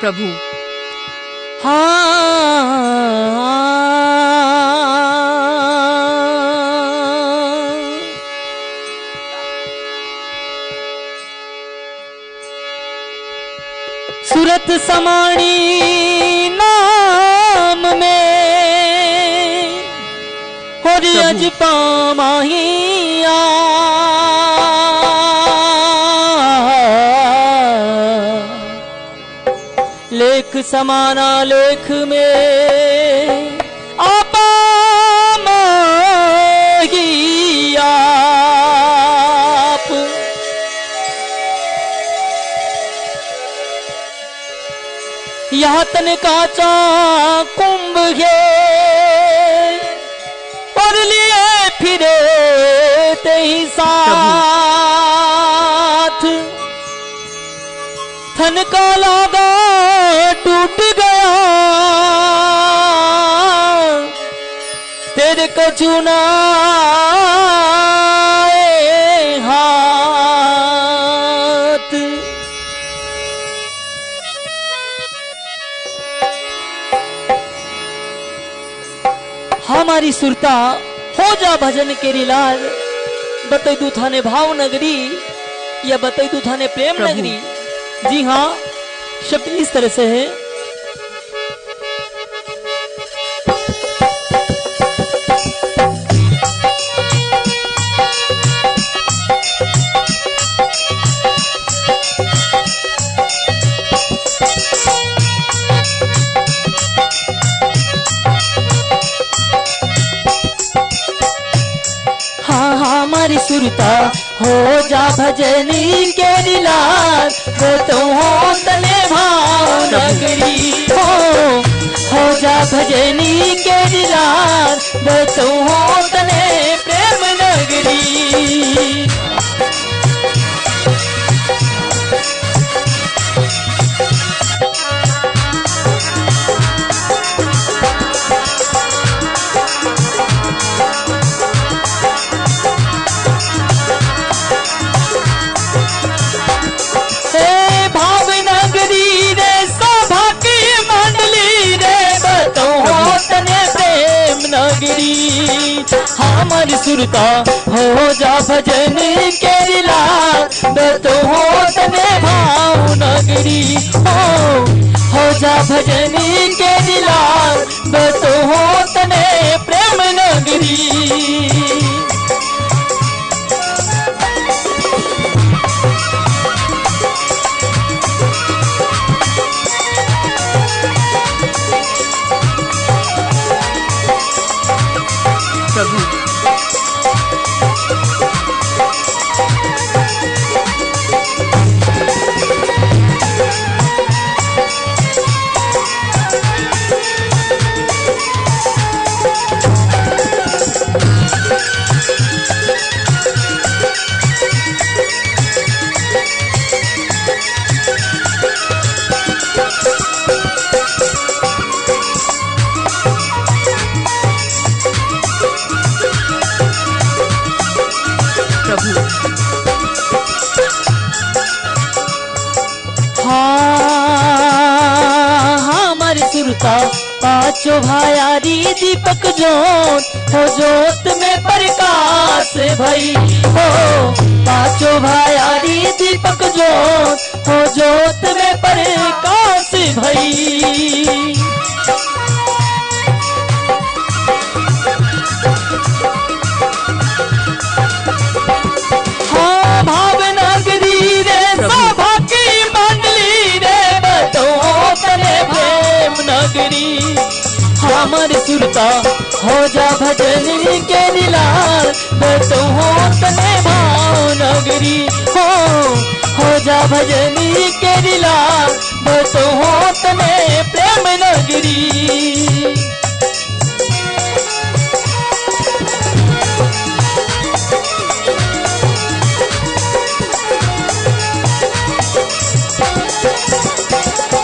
प्रभु। सूरत समाणी नाम में और अज पामाहिया लेख समाना लेख में आपा माहिया यह तन काचा कुंभ है और लिए फिरे ते ही साथ थन का लागा टूट गया तेरे को चुना हाथ। हमारी सुरता हो जा भजन के रिलाल बतई दू थाने भाव नगरी या बतई दू थाने प्रेम नगरी। जी हाँ, शब्द इस तरह से है। हमारी सुरता हो जा भजनी के दिलार वो तो हो तने भाव नगरी हो जा भजनी के दिलार वो तो हो तने प्रेम नगरी। हमारी सुरता हो जा भजन के दिलार तो हो तने भाव नगरी हो जा भजन के दिलार तो हो तने प्रेम नगरी। प्रभु। हमारी सुरता पांचों भायारी दीपक जोत हो जोत में प्रकाश भई हो पांचों भायारी दीपक जोत हो जोत में प्रकाश भई। हमारी सुरता हो जा भजन के दिलार तो हो तने भाव नगरी हो जा भजन के दिलार तो हो तने प्रेम नगरी।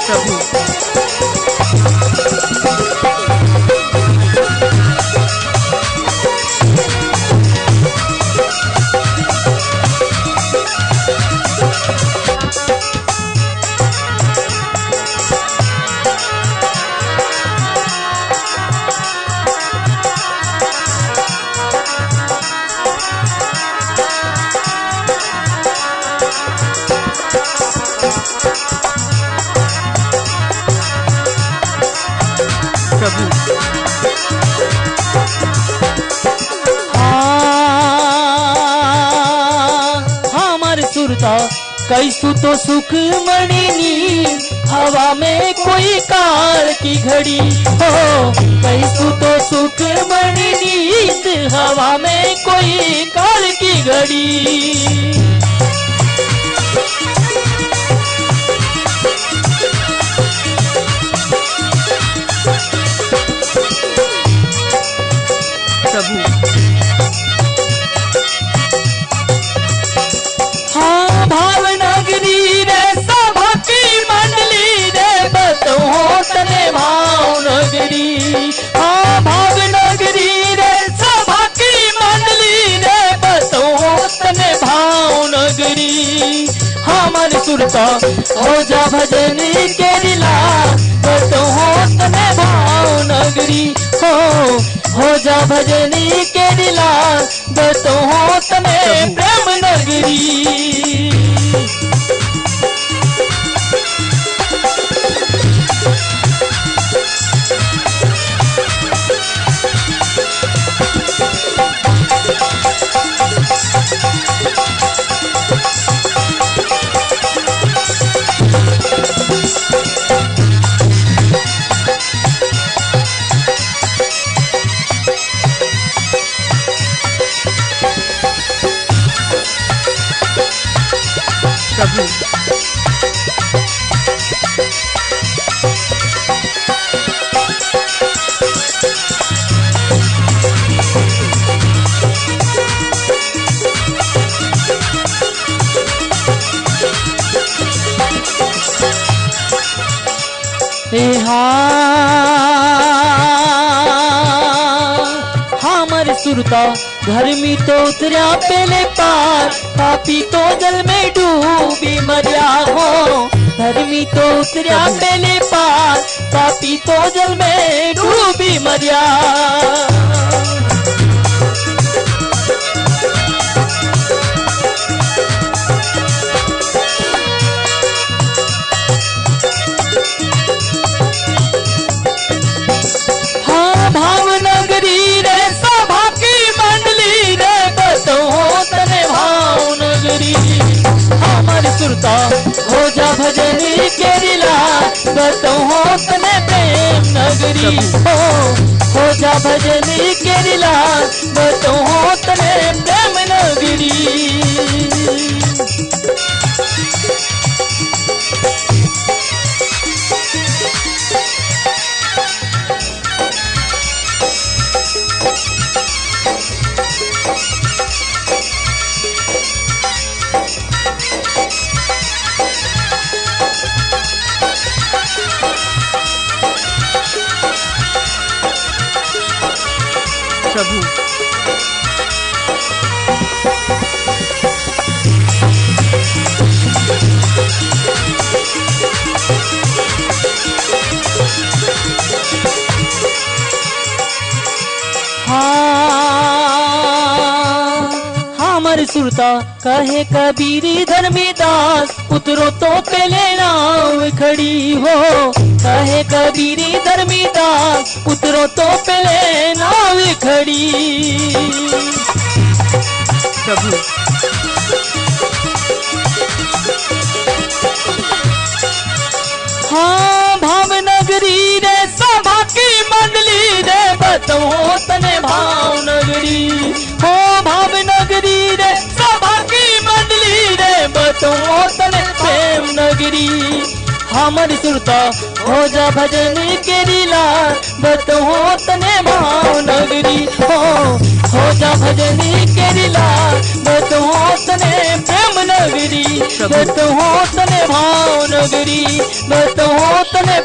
प्रभु। सुरता कैसु तो सुख मणिनी हवा में कोई काल की घड़ी हो। कैसु तो सुख मणिनी हवा में कोई काल की घड़ी। हाँ भावनगरी रे सभा की मंडली रे बतहो तने भावनगरी। हाँ भावनगरी रे सभा की मंडली रे बतहो तने भावनगरी। हमार सुरता हो जा भजनी के दिला बतहो तने भावनगरी हो जा भजनी के दिला बतहो तने प्रेम नगरी। हमर सुरता धर्मी तो उतरा पहले पार पापी तो जल में डूबी मरिया हो। धर्मी तो उतरा पहले पार पापी तो जल में डूबी मरिया। सुरता हो जा भजनी के दिला बतहो तने प्रेम नगरी हो जा भजनी के दिला बतहो तने प्रेम नगरी। हमर सुरता कहे कबीरी धर्मी दास उतरो तो पहले नाव खड़ी हो। कहे कबीरी धर्मी दास उतरो तो पहले नाव खड़ी। हाँ भावनगरी रे सभा की मंडली रे बतहो तने भावनगरी हो। भावनगरी रे सभा की मंडली रे बतहो तने प्रेम नगरी। हमर सुरता हो जा भजनी के दिला बतहो तने भावनगरी हो जा भजनी के दिला बतहो तने प्रेम नगरी बतहो तने भावनगरी बतहो तने